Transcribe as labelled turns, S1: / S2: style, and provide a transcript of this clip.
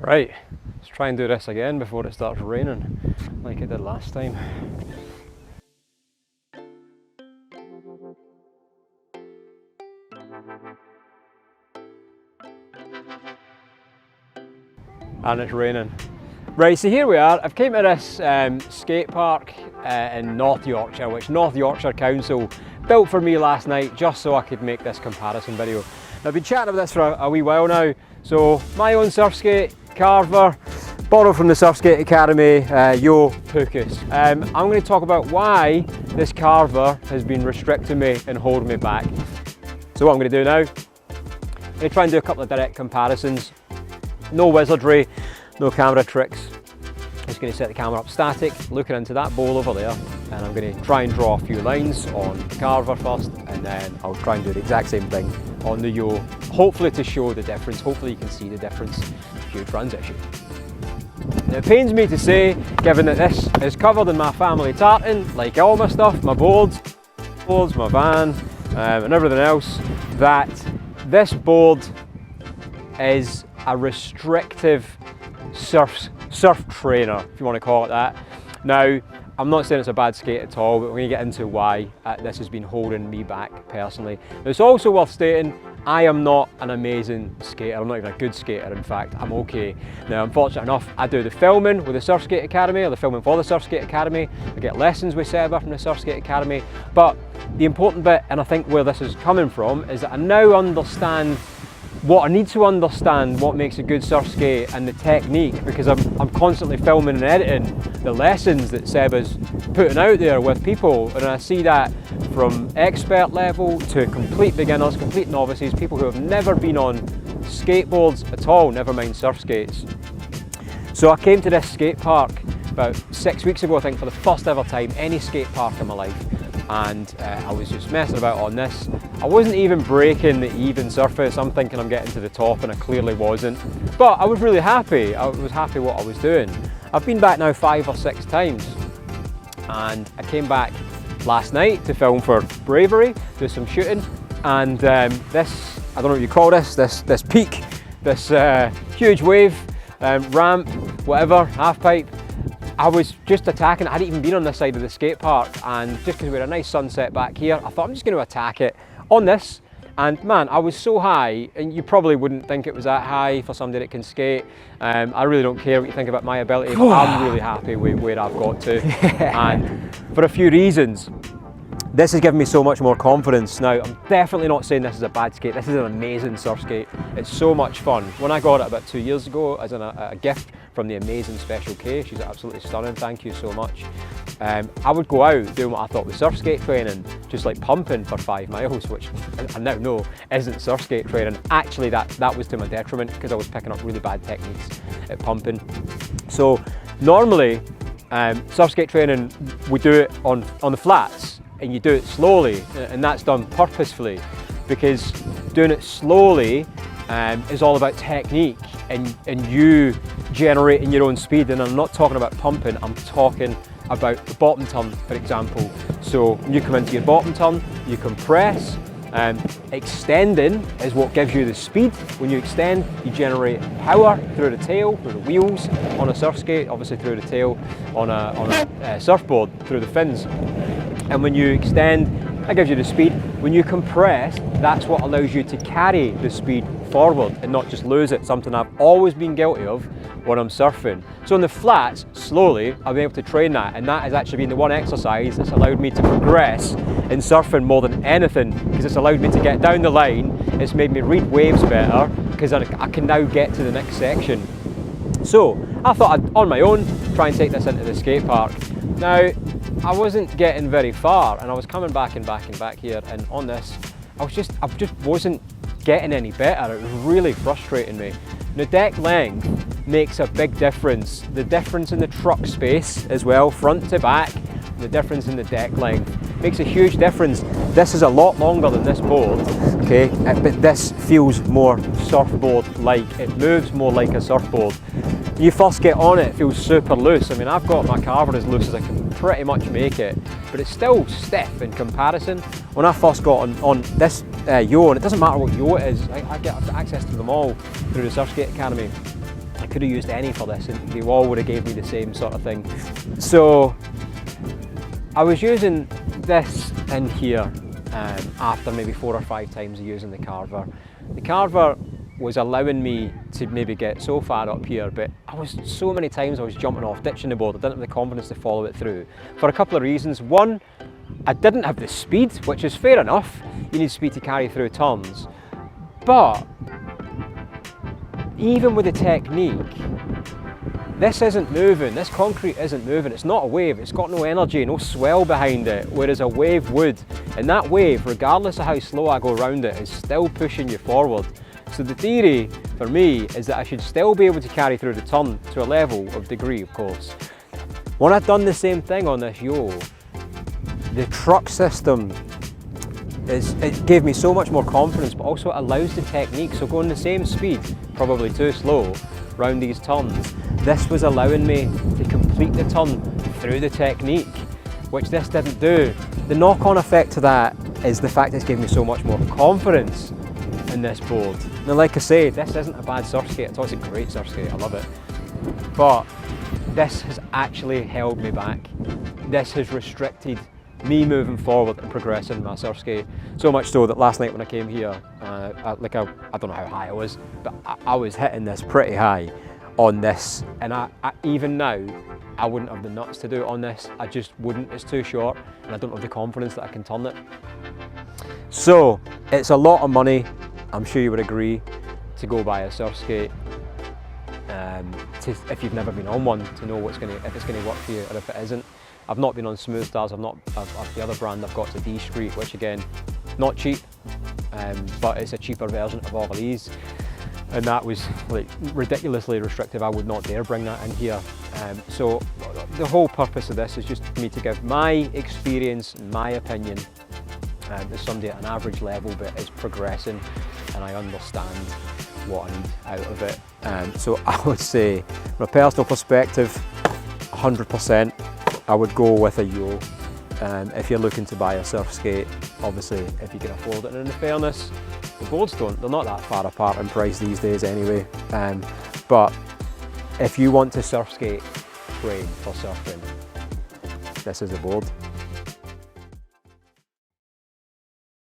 S1: Right, let's try and do this again before it starts raining, like it did last time. And it's raining. Right, so here we are. I've came to this skate park in North Yorkshire, which North Yorkshire Council built for me last night just so I could make this comparison video. Now, I've been chatting about this for a wee while now. So my own surfskate, Carver, borrowed from the SurfSkate Academy, YOW Pukas. I'm going to talk about why this Carver has been restricting me and holding me back. So what I'm going to do now, I'm going to try and do a couple of direct comparisons. No wizardry, no camera tricks. I'm just going to set the camera up static, looking into that bowl over there, and I'm going to try and draw a few lines on Carver first, and then I'll try and do the exact same thing on the YOW, hopefully to show the difference. Hopefully you can see the difference. Huge transition. Now, it pains me to say, given that this is covered in my family tartan, like all my stuff, my boards, my van, and everything else, that this board is a restrictive surf trainer, if you want to call it that. Now, I'm not saying it's a bad skate at all, but we're going to get into why this has been holding me back personally. It's also worth stating, I am not an amazing skater. I'm not even a good skater, in fact. I'm okay. Now, I'm fortunate enough, I do the filming with the SurfSkate Academy, or the filming for the SurfSkate Academy. I get lessons with Seba from the SurfSkate Academy. But the important bit, and I think where this is coming from, is that I now understand what I need to understand, what makes a good surf skate and the technique, because I'm constantly filming and editing the lessons that Seba's putting out there with people, and I see that from expert level to complete beginners, complete novices, people who have never been on skateboards at all, never mind surf skates. So I came to this skate park about 6 weeks ago, I think, for the first ever time, any skate park in my life. And I was just messing about on this. I wasn't even breaking the even surface. I'm thinking I'm getting to the top, and I clearly wasn't. But I was really happy. I was happy what I was doing. I've been back now 5 or 6 times. And I came back last night to film for Bravery, do some shooting. And this, I don't know what you call this peak, this huge wave, ramp, whatever, half pipe. I was just attacking it. I hadn't even been on this side of the skate park, and just because we had a nice sunset back here, I thought I'm just going to attack it on this. And man, I was so high, and you probably wouldn't think it was that high for somebody that can skate. I really don't care what you think about my ability, but I'm really happy with where I've got to. And for a few reasons, this has given me so much more confidence. Now, I'm definitely not saying this is a bad skate. This is an amazing surf skate. It's so much fun. When I got it about 2 years ago as a gift from the amazing Special K, she's absolutely stunning, thank you so much. I would go out doing what I thought was surf skate training, just like pumping for 5 miles, which I now know isn't surf skate training. Actually, that was to my detriment, because I was picking up really bad techniques at pumping. So normally, surf skate training, we do it on the flats, and you do it slowly, and that's done purposefully, because doing it slowly is all about technique and you generating your own speed. And I'm not talking about pumping, I'm talking about the bottom turn, for example. So when you come into your bottom turn, you compress. Extending is what gives you the speed. When you extend, you generate power through the tail, through the wheels on a surf skate, obviously through the tail on a surfboard, through the fins. And when you extend, that gives you the speed. When you compress, that's what allows you to carry the speed forward and not just lose it, something I've always been guilty of when I'm surfing. So in the flats, slowly, I've been able to train that, and that has actually been the one exercise that's allowed me to progress in surfing more than anything, because it's allowed me to get down the line. It's made me read waves better, because I can now get to the next section. So I thought I'd, on my own, try and take this into the skate park. Now, I wasn't getting very far, and I was coming back and back and back here, and on this, I just wasn't getting any better. It was really frustrating me. The deck length makes a big difference. The difference in the truck space as well, front to back, the difference in the deck length makes a huge difference. This is a lot longer than this board, okay, but this feels more surfboard-like. It moves more like a surfboard. When you first get on it, it feels super loose. I mean, I've got my Carver as loose as I can pretty much make it, but it's still stiff in comparison. When I first got on this YOW, and it doesn't matter what YOW it is, I get access to them all through the SurfSkate Academy. could have used any for this and they all would have gave me the same sort of thing. So I was using this in here after maybe 4 or 5 times of using the Carver. The Carver was allowing me to maybe get so far up here, but so many times I was jumping off, ditching the board. I didn't have the confidence to follow it through for a couple of reasons. One, I didn't have the speed, which is fair enough. You need speed to carry through turns. But even with the technique, this isn't moving, this concrete isn't moving, it's not a wave, it's got no energy, no swell behind it, whereas a wave would. And that wave, regardless of how slow I go around it, is still pushing you forward. So the theory for me is that I should still be able to carry through the turn to a level of degree, of course. When I've done the same thing on this YOW, the truck system, it gave me so much more confidence, but also it allows the technique. So going the same speed, probably too slow, around these turns, this was allowing me to complete the turn through the technique, which this didn't do. The knock-on effect to that is the fact it's given me so much more confidence in this board. Now, like I say, this isn't a bad surfskate at all, it's a great surfskate, I love it. But this has actually held me back. This has restricted me moving forward and progressing my surfskate. So much so that last night when I came here, I don't know how high I was, but I was hitting this pretty high on this. And even now, I wouldn't have the nuts to do it on this. I just wouldn't, it's too short, and I don't have the confidence that I can turn it. So, it's a lot of money, I'm sure you would agree, to go buy a surfskate. If you've never been on one, to know if it's going to work for you or if it isn't. I've not been on Smooth Stars, the other brand I've got is a D-Street, which again, not cheap, but it's a cheaper version of all of these. And that was like ridiculously restrictive. I would not dare bring that in here. So the whole purpose of this is just for me to give my experience, my opinion, as somebody at an average level but is progressing, and I understand what I need out of it. So I would say, from a personal perspective, 100%, I would go with a YOW. If you're looking to buy a surfskate, obviously if you can afford it, and in fairness, the boards they're not that far apart in price these days anyway. But if you want to surfskate train for surfing, this is a board.